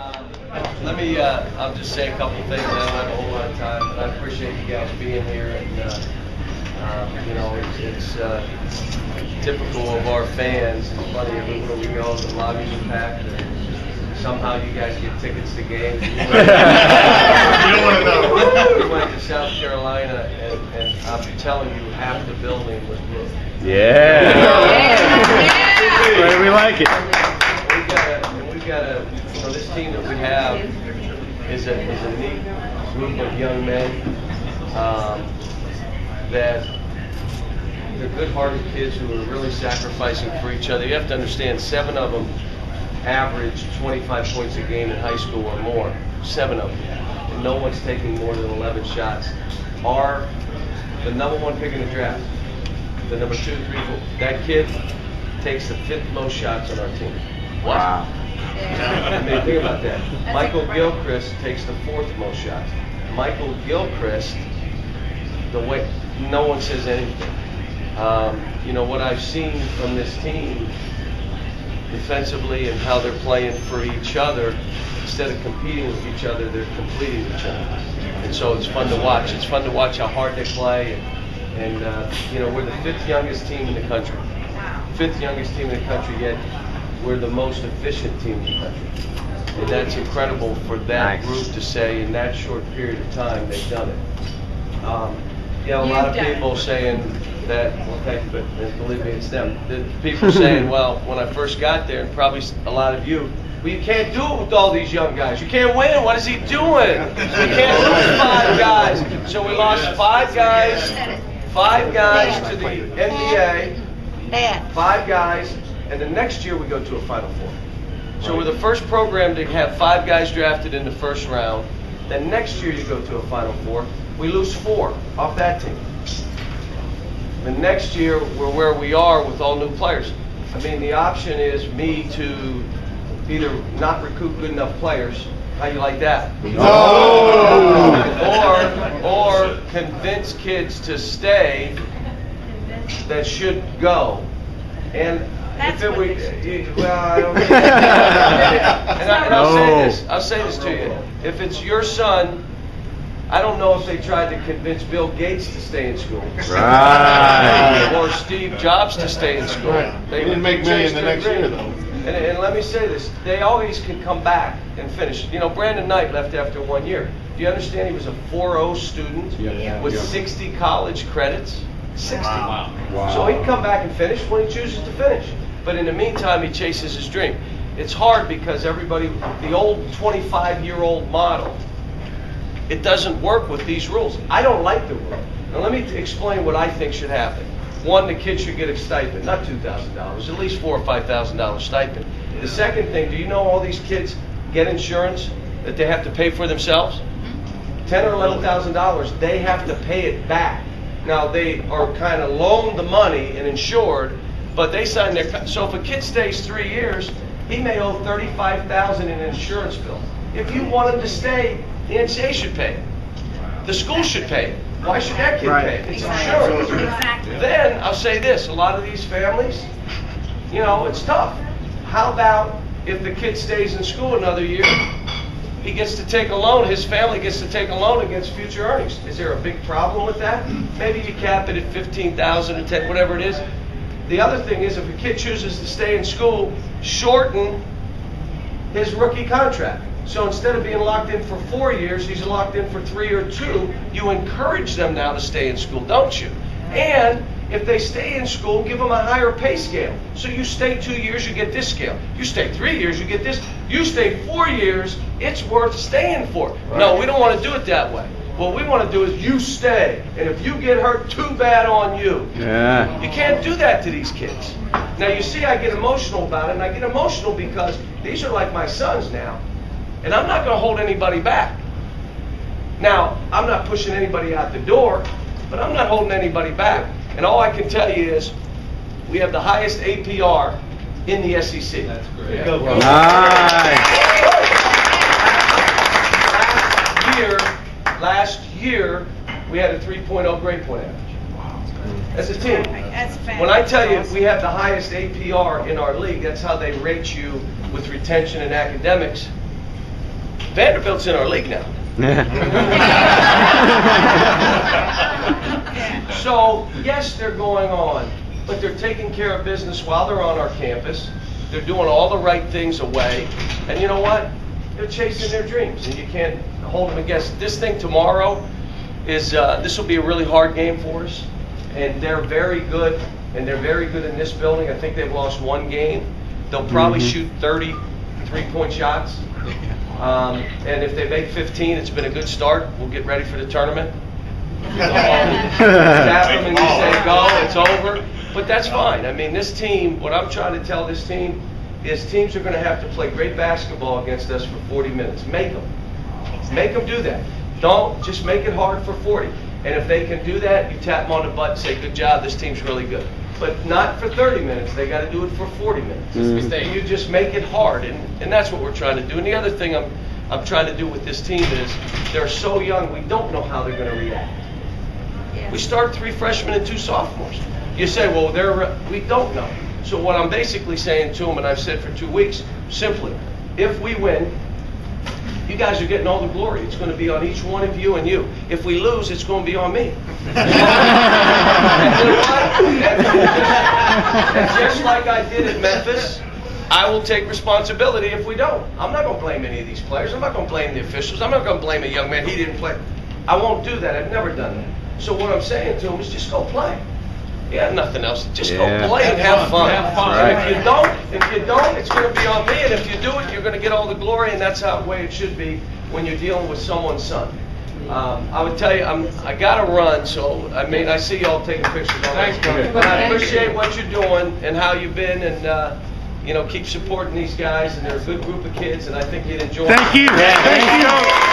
Let me, I'll just say a couple of things. I don't have a whole lot of time, but I appreciate you guys being here. And, you know, it's typical of our fans. It's funny, everywhere we go, the lobbies are packed. Somehow you guys get tickets to games. You don't want to know. We went to South Carolina, and I'm telling you, half the building was booked. Yeah. We like it. We've got a, you know, this team that we have is a neat group of young men that they're good-hearted kids who are really sacrificing for each other. You have to understand, 7 of them average 25 points a game in high school or more. 7 of them. And no one's taking more than 11 shots. The number 1 pick in the draft, the number 2, 3, 4, that kid takes the 5th most shots on our team. Wow. I mean, think about that. Michael Gilchrist takes the 4th most shots. Michael Gilchrist, the way no one says anything. You know, what I've seen from this team defensively and how they're playing for each other, instead of competing with each other, they're completing each other. And so it's fun to watch. It's fun to watch how hard they play. And you know, we're the 5th youngest team in the country. 5th youngest team in the country, yet we're the most efficient team in the country. And that's incredible for that group to say in that short period of time they've done it. You know, a lot of people saying that, well, thank you, but believe me, it's them. The people saying, well, when I first got there, and probably a lot of you, well, you can't do it with all these young guys. You can't win. What is he doing? We can't lose 5 guys. So we lost 5 guys to the NBA, 5 guys, and the next year we go to a Final Four. So we're the first program to have 5 guys drafted in the first round. Then next year you go to a Final Four. We lose 4 off that team. The next year we're where we are with all new players. I mean, the option is me to either not recruit good enough players. How you like that? Or convince kids to stay that should go. And if it were, well, I don't think and I'll say this to you. If it's your son, I don't know if they tried to convince Bill Gates to stay in school. Right. Or Steve Jobs to stay in school. Right. They didn't make millions the next year, though. And let me say this, they always can come back and finish. You know, Brandon Knight left after 1 year. Do you understand he was a 4.0 student with 60 college credits? 60. Wow. So he'd come back and finish when he chooses to finish. But in the meantime, he chases his dream. It's hard because everybody, the old 25-year-old model, it doesn't work with these rules. I don't like the rule. Now let me explain what I think should happen. 1, the kids should get a stipend, not $2,000, at least $4,000 or $5,000 stipend. The second thing, do you know all these kids get insurance that they have to pay for themselves? $10,000 or $11,000, they have to pay it back. Now they are kind of loaned the money and insured, but they sign their. So if a kid stays 3 years, he may owe $35,000 in an insurance bill. If you want him to stay, the NCAA should pay it. The school should pay it. Why should that kid pay it? It's insurance. Then I'll say this: a lot of these families, you know, it's tough. How about if the kid stays in school another year? He gets to take a loan, his family gets to take a loan against future earnings. Is there a big problem with that? Maybe you cap it at $15,000 or 10, whatever it is. The other thing is, if a kid chooses to stay in school, shorten his rookie contract. So instead of being locked in for 4 years, he's locked in for 3 or 2. You encourage them now to stay in school, don't you? And if they stay in school, give them a higher pay scale. So you stay 2 years, you get this scale. You stay 3 years, you get this. You stay 4 years, it's worth staying for. Right. No, we don't want to do it that way. What we want to do is you stay, and if you get hurt, too bad on you. Yeah. You can't do that to these kids. Now you see I get emotional about it, and I get emotional because these are like my sons now. And I'm not going to hold anybody back. Now, I'm not pushing anybody out the door, but I'm not holding anybody back. And all I can tell you is we have the highest APR in the SEC. That's great. Nice. Last year, we had a 3.0 grade point average. As a team. When I tell you we have the highest APR in our league, that's how they rate you with retention and academics. Vanderbilt's in our league now. So, yes, they're going on, but they're taking care of business while they're on our campus. They're doing all the right things away. And you know what? They're chasing their dreams, and you can't hold them against. This thing tomorrow is, this will be a really hard game for us. And they're very good, and they're very good in this building. I think they've lost one game. They'll probably shoot 30 three-point shots. And if they make 15, it's been a good start. We'll get ready for the tournament. Tap them and you say go, it's over. But that's fine. I mean, this team, what I'm trying to tell this team is teams are going to have to play great basketball against us for 40 minutes. Make them. Make them do that. Don't just make it hard for 40. And if they can do that, you tap them on the butt and say, good job, this team's really good. But not for 30 minutes. They got to do it for 40 minutes. You just make it hard, and that's what we're trying to do. And the other thing I'm trying to do with this team is they're so young, we don't know how they're going to react. Yeah. We start 3 freshmen and 2 sophomores. You say, well, we don't know. So what I'm basically saying to them, and I've said for 2 weeks, simply, if we win, you guys are getting all the glory. It's going to be on each one of you and you. If we lose, it's going to be on me. And just like I did at Memphis, I will take responsibility if we don't. I'm not going to blame any of these players. I'm not going to blame the officials. I'm not going to blame a young man. He didn't play. I won't do that. I've never done that. So what I'm saying to him is just go play. You have nothing else. Just go play and have fun. Have fun. And if you don't, it's going to be on me. And if you do it, you're going to get all the glory. And that's how the way it should be when you're dealing with someone's son. I would tell you, I got to run. So I see y'all taking pictures. Thanks, but I appreciate what you're doing and how you've been, and keep supporting these guys. And they're a good group of kids, and I think you'd enjoy. Thank you. Thank you.